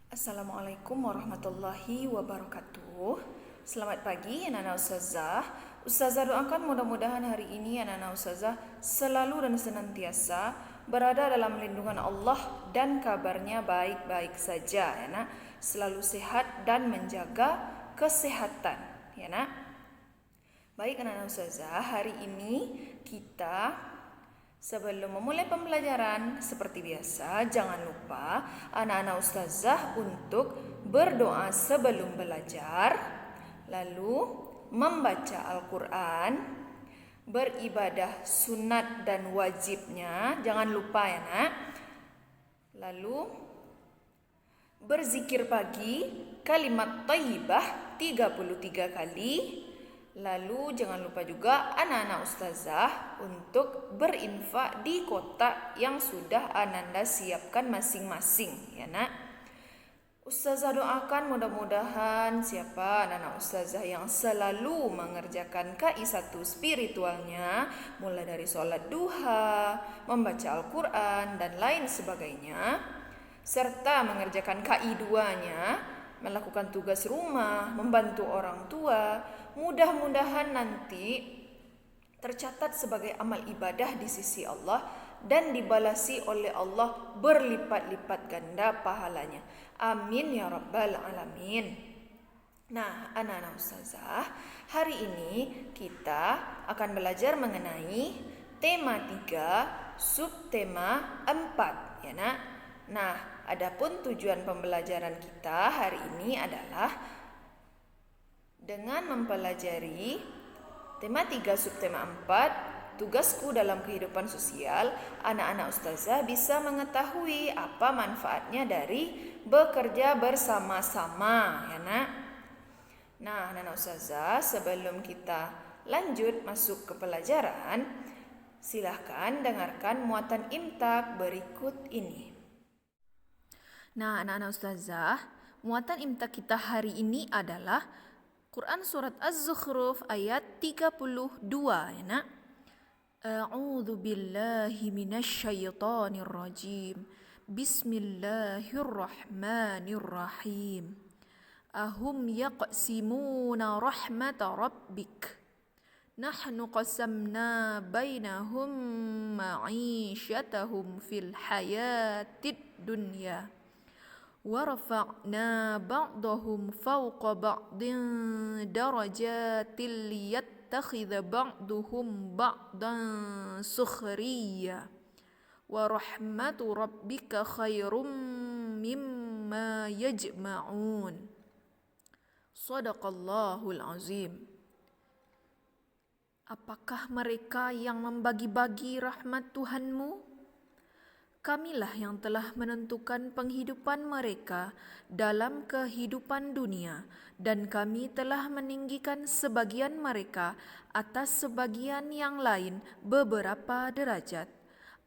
Assalamualaikum warahmatullahi wabarakatuh. Selamat pagi anak-anak ustazah. Ustazah doakan mudah-mudahan hari ini anak-anak ustazah selalu dan senantiasa berada dalam lindungan Allah dan kabarnya baik-baik saja ya nak. Selalu sehat dan menjaga kesehatan ya nak. Baik anak-anak ustazah, hari ini kita sebelum memulai pembelajaran, seperti biasa, jangan lupa anak-anak ustazah untuk berdoa sebelum belajar, lalu membaca Al-Quran, beribadah sunat dan wajibnya, jangan lupa ya nak. Lalu berzikir pagi, kalimat thayyibah 33 kali. Lalu jangan lupa juga anak-anak ustazah untuk berinfak di kotak yang sudah ananda siapkan masing-masing ya nak. Ustazah doakan mudah-mudahan siapa anak-anak ustazah yang selalu mengerjakan KI1 spiritualnya, mulai dari sholat duha, membaca Al-Quran dan lain sebagainya, serta mengerjakan KI2-nya, melakukan tugas rumah, membantu orang tua, mudah-mudahan nanti tercatat sebagai amal ibadah di sisi Allah dan dibalasi oleh Allah berlipat-lipat ganda pahalanya. Amin ya rabbal alamin. Nah, anak-anak ustazah, hari ini kita akan belajar mengenai tema 3, subtema 4 ya nak. Nah, adapun tujuan pembelajaran kita hari ini adalah dengan mempelajari tema 3 subtema 4, tugasku dalam kehidupan sosial, anak-anak ustazah bisa mengetahui apa manfaatnya dari bekerja bersama-sama ya nak. Nah, anak-anak ustazah, sebelum kita lanjut masuk ke pelajaran, silahkan dengarkan muatan imtak berikut ini. Nah, anak-anak ustazah, muatan imtak kita hari ini adalah Quran surat Az-Zukhruf ayat 32 ya nak. A'udzu billahi minasyaitonir rajim. Bismillahirrahmanirrahim. Ahum yaqsimuna rahmata rabbik. Nahnu qasamna bainahum ma'isyatahum fil hayatid dunya. وَرَفَعْنَا بَعْضَهُمْ فَوْقَ بَعْضٍ دَرَجَاتٍ لِيَتَّخِذَ بَعْضُهُمْ بَعْضًا سُخْرِيًّا وَرَحْمَةُ رَبِّكَ خَيْرٌ مِّمَّا يَجْمَعُونَ. Shadaqallahul azim. Apakah mereka yang membagi-bagi rahmat Tuhanmu? Kamilah yang telah menentukan penghidupan mereka dalam kehidupan dunia, dan kami telah meninggikan sebagian mereka atas sebagian yang lain beberapa derajat,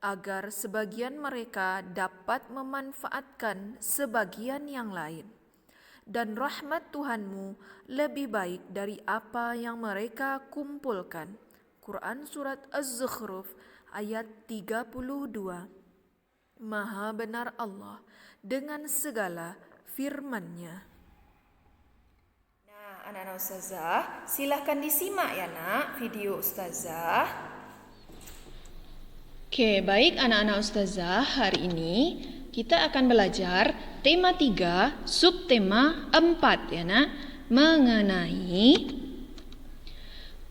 agar sebagian mereka dapat memanfaatkan sebagian yang lain. Dan rahmat Tuhanmu lebih baik dari apa yang mereka kumpulkan. Quran surat Az-Zukhruf ayat 32. Maha benar Allah dengan segala firman-Nya. Nah, anak-anak ustazah, silahkan disimak ya nak video ustazah. Oke, baik anak-anak ustazah, hari ini kita akan belajar tema 3, subtema 4 ya nak, mengenai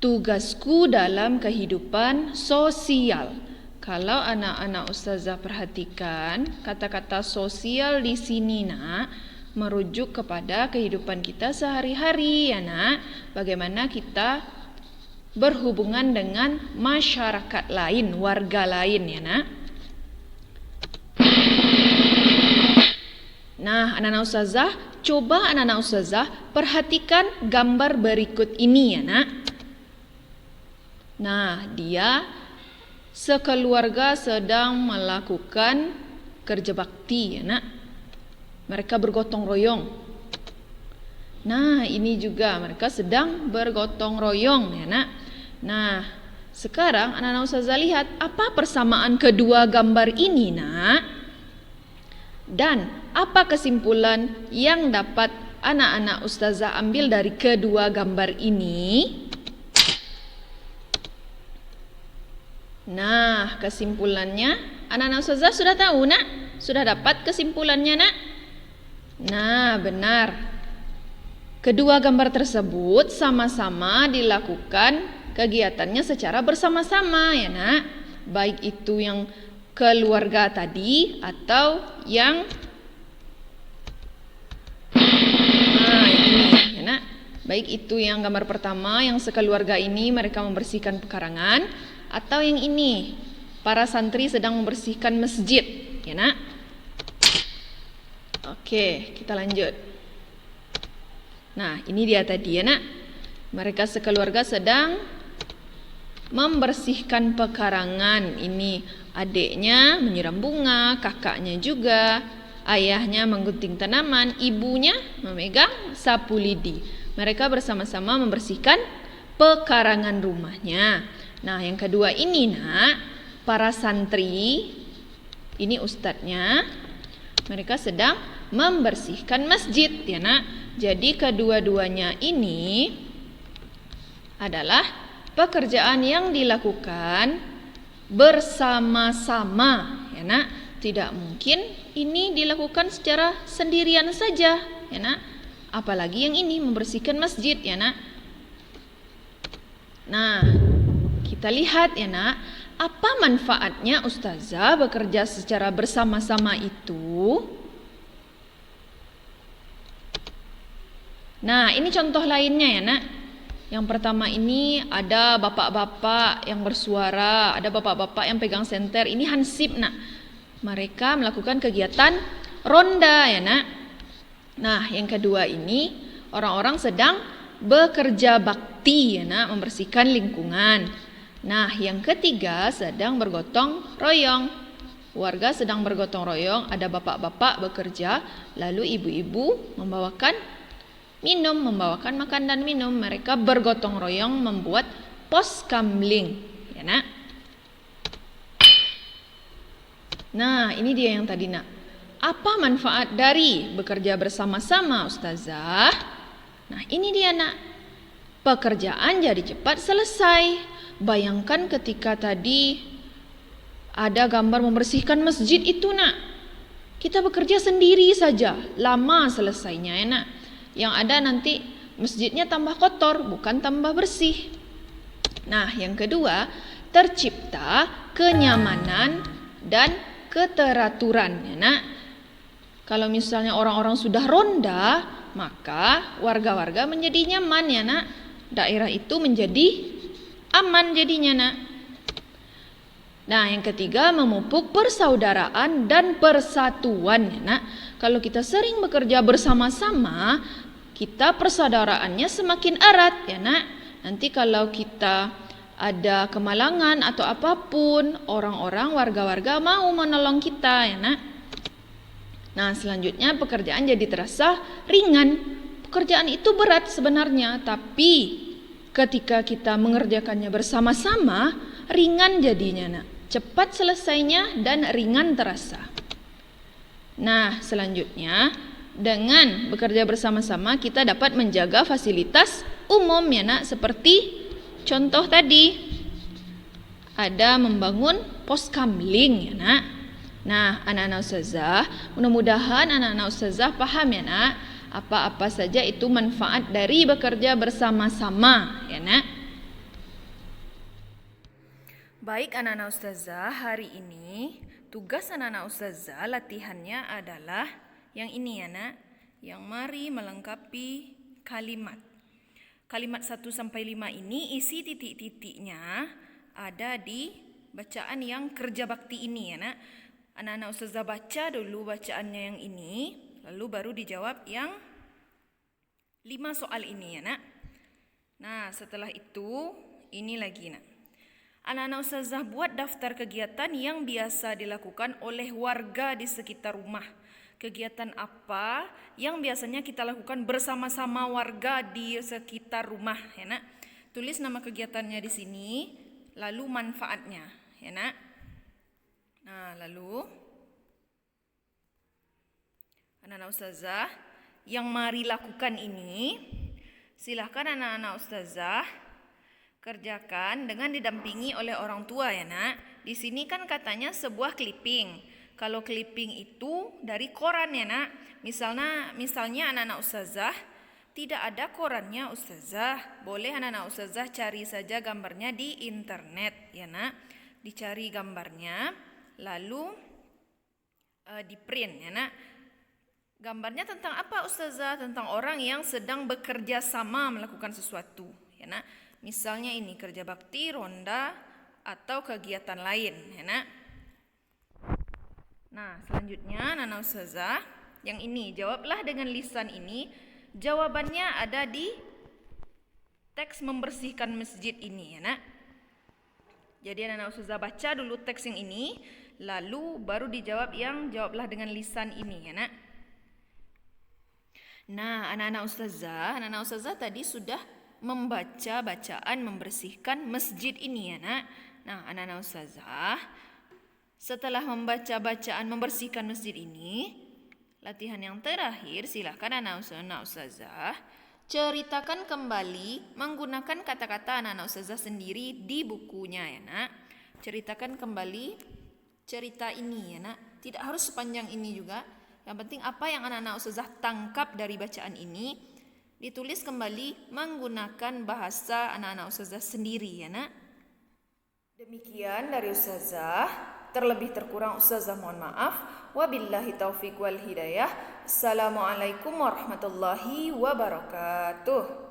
tugasku dalam kehidupan sosial. Kalau anak-anak ustazah perhatikan, kata-kata sosial di sini nak merujuk kepada kehidupan kita sehari-hari ya nak. Bagaimana kita berhubungan dengan masyarakat lain, warga lain ya nak. Nah, anak-anak ustazah, coba anak-anak ustazah perhatikan gambar berikut ini ya nak. Nah, dia sekeluarga sedang melakukan kerja bakti ya nak. Mereka bergotong royong. Nah, ini juga mereka sedang bergotong royong ya nak. Nah, sekarang anak-anak ustazah lihat apa persamaan kedua gambar ini nak. Dan apa kesimpulan yang dapat anak-anak ustazah ambil dari kedua gambar ini? Nah, kesimpulannya anak-anak ustazah sudah tahu, nak? Sudah dapat kesimpulannya, nak? Nah, benar. Kedua gambar tersebut sama-sama dilakukan kegiatannya secara bersama-sama, ya, nak? Baik itu yang keluarga tadi atau yang ini, ya, nak? Baik itu yang gambar pertama yang sekeluarga ini mereka membersihkan pekarangan, atau yang ini para santri sedang membersihkan masjid, ya, nak? Oke, kita lanjut. Nah, ini dia tadi, ya, nak. Mereka sekeluarga sedang membersihkan pekarangan. Ini adiknya menyiram bunga, kakaknya juga, ayahnya menggunting tanaman, ibunya memegang sapu lidi. Mereka bersama-sama membersihkan pekarangan rumahnya. Nah, yang kedua ini, nak, para santri, ini ustadznya, mereka sedang membersihkan masjid, ya, nak. Jadi kedua-duanya ini adalah pekerjaan yang dilakukan bersama-sama, ya, nak. Tidak mungkin ini dilakukan secara sendirian saja, ya, nak. Apalagi yang ini membersihkan masjid, ya, nak. Nah, kita lihat, ya, nak, apa manfaatnya ustazah bekerja secara bersama-sama itu? Nah, ini contoh lainnya, ya, nak. Yang pertama ini ada bapak-bapak yang bersuara, ada bapak-bapak yang pegang senter. Ini hansip, nak. Mereka melakukan kegiatan ronda, ya, nak. Nah, yang kedua ini orang-orang sedang bekerja bakti, ya, nak, membersihkan lingkungan. Nah, yang ketiga sedang bergotong royong. Warga sedang bergotong royong, ada bapak-bapak bekerja, lalu ibu-ibu membawakan makan dan minum. Mereka bergotong royong membuat pos kamling, ya, nak. Nah, ini dia yang tadi, nak. Apa manfaat dari bekerja bersama-sama, ustazah? Nah, ini dia, nak. Pekerjaan jadi cepat selesai. Bayangkan ketika tadi ada gambar membersihkan masjid itu, nak. Kita bekerja sendiri saja, lama selesainya, ya, nak. Yang ada nanti masjidnya tambah kotor, bukan tambah bersih. Nah, yang kedua, tercipta kenyamanan dan keteraturan, ya, nak. Kalau misalnya orang-orang sudah ronda, maka warga-warga menjadi nyaman, ya, nak. Daerah itu menjadi aman jadinya, nak. Nah, yang ketiga, memupuk persaudaraan dan persatuan, ya, nak. Kalau kita sering bekerja bersama-sama, kita persaudaraannya semakin erat, ya, nak. Nanti kalau kita ada kemalangan atau apapun, orang-orang, warga-warga mau menolong kita, ya, nak. Nah, selanjutnya pekerjaan jadi terasa ringan. Pekerjaan itu berat sebenarnya, tapi ketika kita mengerjakannya bersama-sama, ringan jadinya, nak. Cepat selesainya dan ringan terasa. Nah, selanjutnya dengan bekerja bersama-sama kita dapat menjaga fasilitas umum, ya, nak. Seperti contoh tadi, ada membangun pos kamling, ya, nak. Nah, anak-anak ustazah, mudah-mudahan anak-anak ustazah paham, ya, nak, apa-apa saja itu manfaat dari bekerja bersama-sama, ya, nak. Baik anak-anak ustazah, hari ini tugas anak-anak ustazah latihannya adalah yang ini, ya, nak. Yang mari melengkapi kalimat. Kalimat 1 sampai 5 ini isi titik-titiknya ada di bacaan yang kerja bakti ini, ya, nak. Anak-anak ustazah baca dulu bacaannya yang ini, lalu baru dijawab yang 5 soal ini, ya, nak. Nah, setelah itu ini lagi, nak. Anak-anak ustazah buat daftar kegiatan yang biasa dilakukan oleh warga di sekitar rumah. Kegiatan apa yang biasanya kita lakukan bersama-sama warga di sekitar rumah, ya, nak. Tulis nama kegiatannya di sini, lalu manfaatnya, ya, nak. Nah, lalu Anak-anak ustazah yang mari lakukan ini, silahkan anak-anak ustazah kerjakan dengan didampingi oleh orang tua ya nak. Di sini kan katanya sebuah clipping. Kalau clipping itu dari koran ya nak. Misalnya anak-anak ustazah tidak ada korannya ustazah. Boleh anak-anak ustazah cari saja gambarnya di internet ya nak. Dicari gambarnya lalu di print ya nak. Gambarnya tentang apa ustazah? Tentang orang yang sedang bekerja sama melakukan sesuatu ya nak. Misalnya ini kerja bakti, ronda, atau kegiatan lain ya nak. Nah selanjutnya anak-anak ustazah yang ini jawablah dengan lisan ini. Jawabannya ada di teks membersihkan masjid ini ya nak. Jadi anak-anak ustazah baca dulu teks yang ini, lalu baru dijawab yang jawablah dengan lisan ini ya nak. Nah anak-anak ustazah tadi sudah membaca bacaan membersihkan masjid ini ya nak. Nah anak-anak ustazah setelah membaca bacaan membersihkan masjid ini, latihan yang terakhir silahkan anak-anak ustazah ceritakan kembali menggunakan kata-kata anak-anak ustazah sendiri di bukunya ya nak. Ceritakan kembali cerita ini ya nak. Tidak harus sepanjang ini juga. Yang penting apa yang anak-anak ustazah tangkap dari bacaan ini ditulis kembali menggunakan bahasa anak-anak ustazah sendiri ya nak. Demikian dari ustazah. Terlebih terkurang ustazah mohon maaf. Wabillahi taufiq wal hidayah. Assalamualaikum warahmatullahi wabarakatuh.